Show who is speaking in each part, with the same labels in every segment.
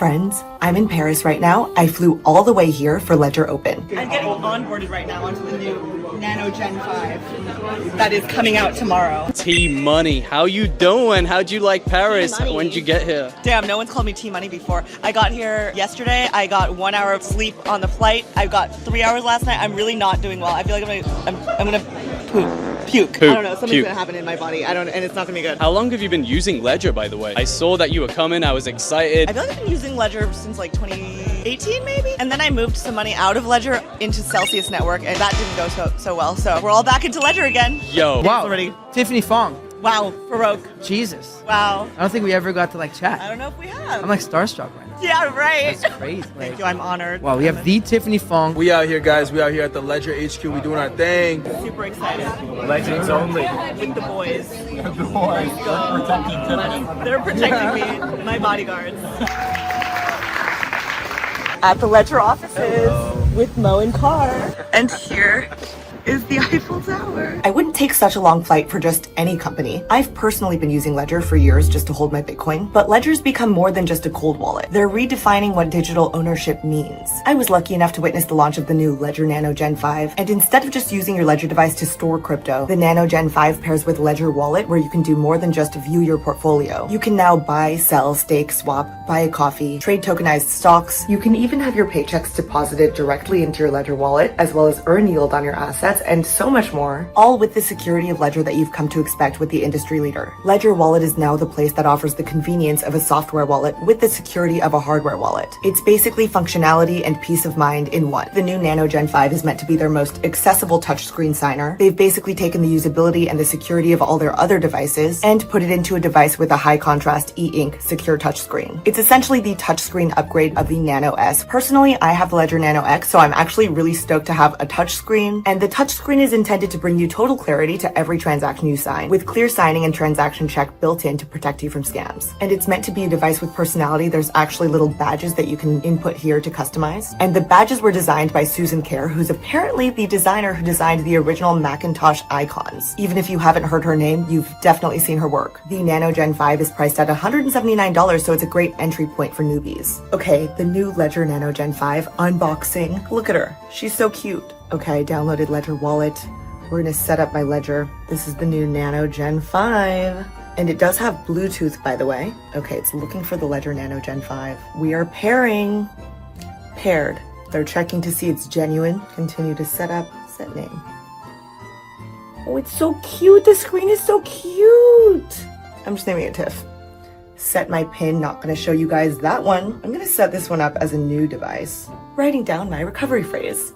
Speaker 1: Friends, I'm in Paris right now. I flew all the way here for Ledger Open.
Speaker 2: I'm getting onboarded right now onto the new Nano Gen 5 that is coming out tomorrow.
Speaker 3: T-Money, how you doing? How'd you like Paris?
Speaker 2: T-Money.
Speaker 3: When'd you get here?
Speaker 2: Damn, no one's called me T-Money before. I got here yesterday. I got 1 hour of sleep on the flight. I got 3 hours last night. I'm really not doing well. I feel like I'm gonna puke. I don't know, something's gonna happen in my body. And it's not gonna be good.
Speaker 3: How long have you been using Ledger, by the way? I saw that you were coming. I was excited.
Speaker 2: I feel like I've been using Ledger since like 2018 maybe? And then I moved some money out of Ledger into Celsius Network, and that didn't go so well. So we're all back into Ledger again.
Speaker 3: Yo.
Speaker 4: Wow.
Speaker 2: Already.
Speaker 4: Thiccany Fong.
Speaker 2: Wow, Farouk.
Speaker 4: Jesus.
Speaker 2: Wow.
Speaker 4: I don't think we ever got to like chat.
Speaker 2: I don't know if we have.
Speaker 4: I'm like starstruck right now.
Speaker 2: Yeah, right.
Speaker 4: That's crazy.
Speaker 2: Thank you, I'm honored.
Speaker 4: Wow, we have the Thiccany Fong.
Speaker 5: We out here, guys. We out here at the Ledger HQ. We doing our thing.
Speaker 2: Super excited.
Speaker 5: Legends only.
Speaker 2: With the boys.
Speaker 5: The boys. They're protecting Thiccany.
Speaker 2: They're protecting me, my bodyguards. At the Ledger offices with Mo and Carr. And here is the Eiffel Tower.
Speaker 1: I wouldn't take such a long flight for just any company. I've personally been using Ledger for years just to hold my Bitcoin, but Ledger's become more than just a cold wallet. They're redefining what digital ownership means. I was lucky enough to witness the launch of the new Ledger Nano Gen 5, and instead of just using your Ledger device to store crypto, the Nano Gen 5 pairs with Ledger Wallet, where you can do more than just view your portfolio. You can now buy, sell, stake, swap, buy a coffee, trade tokenized stocks. You can even have your paychecks deposited directly into your Ledger wallet, as well as earn yield on your assets, and so much more, all with the security of Ledger that you've come to expect with the industry leader. Ledger Wallet is now the place that offers the convenience of a software wallet with the security of a hardware wallet. It's basically functionality and peace of mind in one. The new Nano Gen 5 is meant to be their most accessible touchscreen signer. They've basically taken the usability and the security of all their other devices and put it into a device with a high contrast e-ink secure touchscreen. It's essentially the touchscreen upgrade of the Nano S. Personally, I have the Ledger Nano X, so I'm actually really stoked to have a touchscreen, and the touchscreen is intended to bring you total clarity to every transaction you sign, with clear signing and transaction check built in to protect you from scams. And it's meant to be a device with personality. There's actually little badges that you can input here to customize. And the badges were designed by Susan Kerr, who's apparently the designer who designed the original Macintosh icons. Even if you haven't heard her name, you've definitely seen her work. The Nano Gen 5 is priced at $179, so it's a great entry point for newbies. Okay, the new Ledger Nano Gen 5 unboxing. Look at her. She's so cute. Okay, I downloaded Ledger Wallet. We're gonna set up my Ledger. This is the new Nano Gen 5. And it does have Bluetooth, by the way. Okay, it's looking for the Ledger Nano Gen 5. We are paired. They're checking to see it's genuine. Continue to set up, set name. Oh, it's so cute. The screen is so cute. I'm just naming it Tiff. Set my pin, not gonna show you guys that one. I'm gonna set this one up as a new device. Writing down my recovery phrase.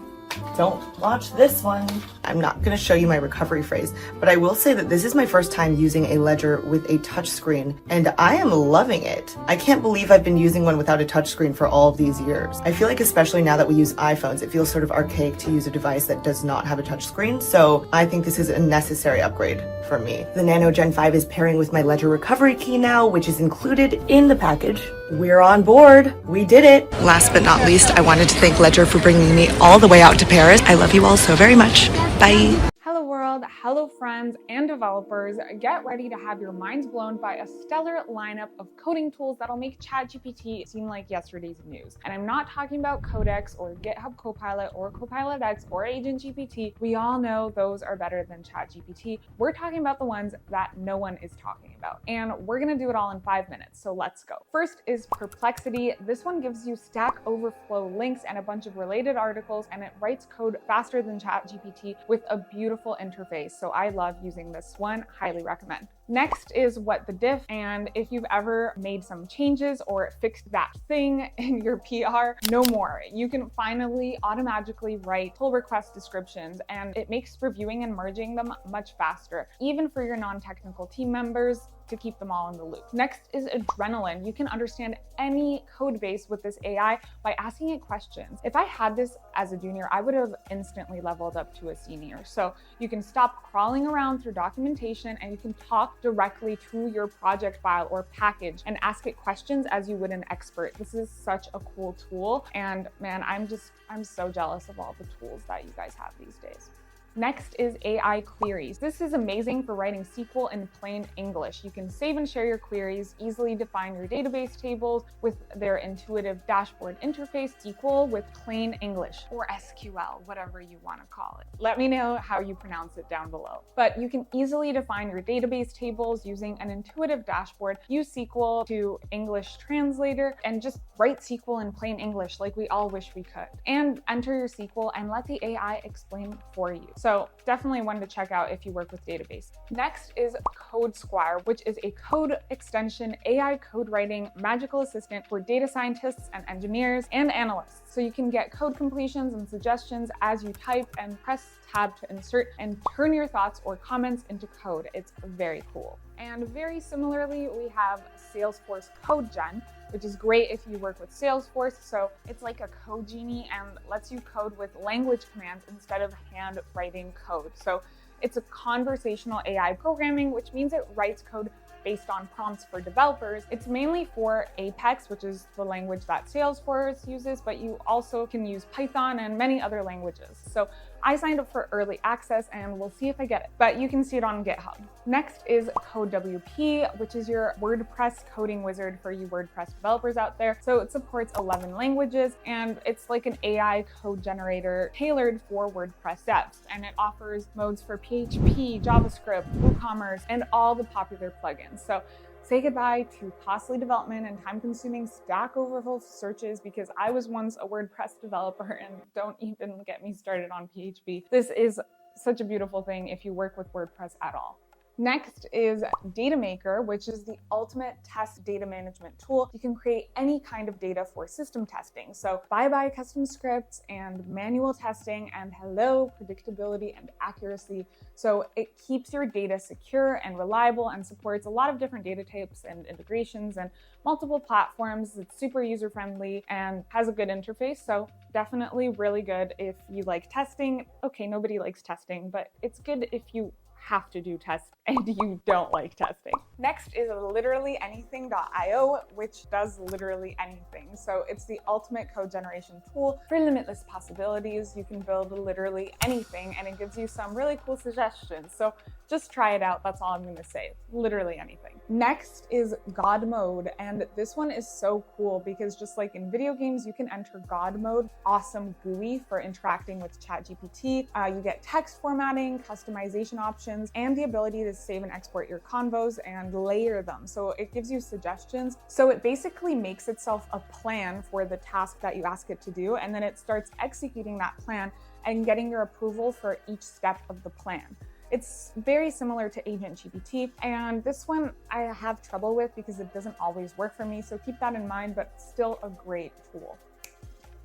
Speaker 1: Don't watch this one. I'm not going to show you my recovery phrase, but I will say that this is my first time using a Ledger with a touchscreen, and I am loving it. I can't believe I've been using one without a touchscreen for all of these years. I feel like especially now that we use iPhones, it feels sort of archaic to use a device that does not have a touchscreen, so I think this is a necessary upgrade for me. The Nano Gen 5 is pairing with my Ledger recovery key now, which is included in the package. We're on board. We did it. Last but not least, I wanted to thank Ledger for bringing me all the way out to Paris. I love you all so very much. Bye.
Speaker 6: Hello world, hello friends and developers. Get ready to have your minds blown by a stellar lineup of coding tools that'll make ChatGPT seem like yesterday's news. And I'm not talking about Codex or GitHub Copilot or Copilot X or Agent GPT. We all know those are better than ChatGPT. We're talking about the ones that no one is talking about. And we're gonna do it all in 5 minutes, so let's go. First is Perplexity. This one gives you Stack Overflow links and a bunch of related articles, and it writes code faster than ChatGPT with a beautiful interface. So I love using this one, highly recommend. Next is What the Diff, and if you've ever made some changes or fixed that thing in your PR, no more. You can finally automatically write pull request descriptions, and it makes reviewing and merging them much faster, even for your non-technical team members, to keep them all in the loop. Next is Adrenaline. You can understand any code base with this AI by asking it questions. If I had this as a junior, I would have instantly leveled up to a senior. So you can stop crawling around through documentation and you can talk directly to your project file or package and ask it questions as you would an expert. This is such a cool tool. And man, I'm so jealous of all the tools that you guys have these days. Next is AI queries. This is amazing for writing SQL in plain English. You can save and share your queries, easily define your database tables with their intuitive dashboard interface, SQL with plain English, or SQL, whatever you want to call it. Let me know how you pronounce it down below. But you can easily define your database tables using an intuitive dashboard, use SQL to English translator, and just write SQL in plain English like we all wish we could. And enter your SQL and let the AI explain for you. So definitely one to check out if you work with database. Next is Code Squire, which is a code extension AI code writing magical assistant for data scientists and engineers and analysts. So you can get code completions and suggestions as you type and press tab to insert and turn your thoughts or comments into code. It's very cool. And very similarly, we have Salesforce Code Gen, which is great if you work with Salesforce. So it's like a code genie and lets you code with language commands instead of handwriting code. So it's a conversational AI programming, which means it writes code based on prompts for developers. It's mainly for Apex, which is the language that Salesforce uses, but you also can use Python and many other languages. So I signed up for early access and we'll see if I get it, but you can see it on GitHub. Next is CodeWP, which is your WordPress coding wizard for you WordPress developers out there. So it supports 11 languages and it's like an AI code generator tailored for WordPress devs. And it offers modes for PHP, JavaScript, WooCommerce, and all the popular plugins. So say goodbye to costly development and time-consuming Stack Overflow searches, because I was once a WordPress developer, and don't even get me started on PHP. This is such a beautiful thing if you work with WordPress at all. Next is DataMaker, which is the ultimate test data management tool. You can create any kind of data for system testing. So bye-bye custom scripts and manual testing, and hello predictability and accuracy. So it keeps your data secure and reliable and supports a lot of different data types and integrations and multiple platforms. It's super user-friendly and has a good interface. So definitely really good if you like testing. Okay, nobody likes testing, but it's good if you have to do tests and you don't like testing. Next is literallyanything.io, which does literally anything. So it's the ultimate code generation tool for limitless possibilities. You can build literally anything and it gives you some really cool suggestions. So just try it out. That's all I'm going to say. Literally anything. Next is God mode. And this one is so cool because just like in video games, you can enter God mode. Awesome GUI for interacting with ChatGPT. You get text formatting, customization options, and the ability to save and export your convos and layer them. So it gives you suggestions. So it basically makes itself a plan for the task that you ask it to do. And then it starts executing that plan and getting your approval for each step of the plan. It's very similar to Agent GPT, and this one I have trouble with because it doesn't always work for me, so keep that in mind, but still a great tool.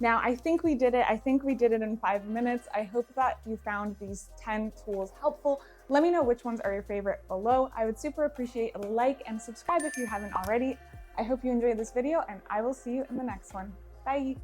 Speaker 6: Now, I think we did it. I think we did it in 5 minutes. I hope that you found these 10 tools helpful. Let me know which ones are your favorite below. I would super appreciate a like and subscribe if you haven't already. I hope you enjoyed this video, and I will see you in the next one. Bye.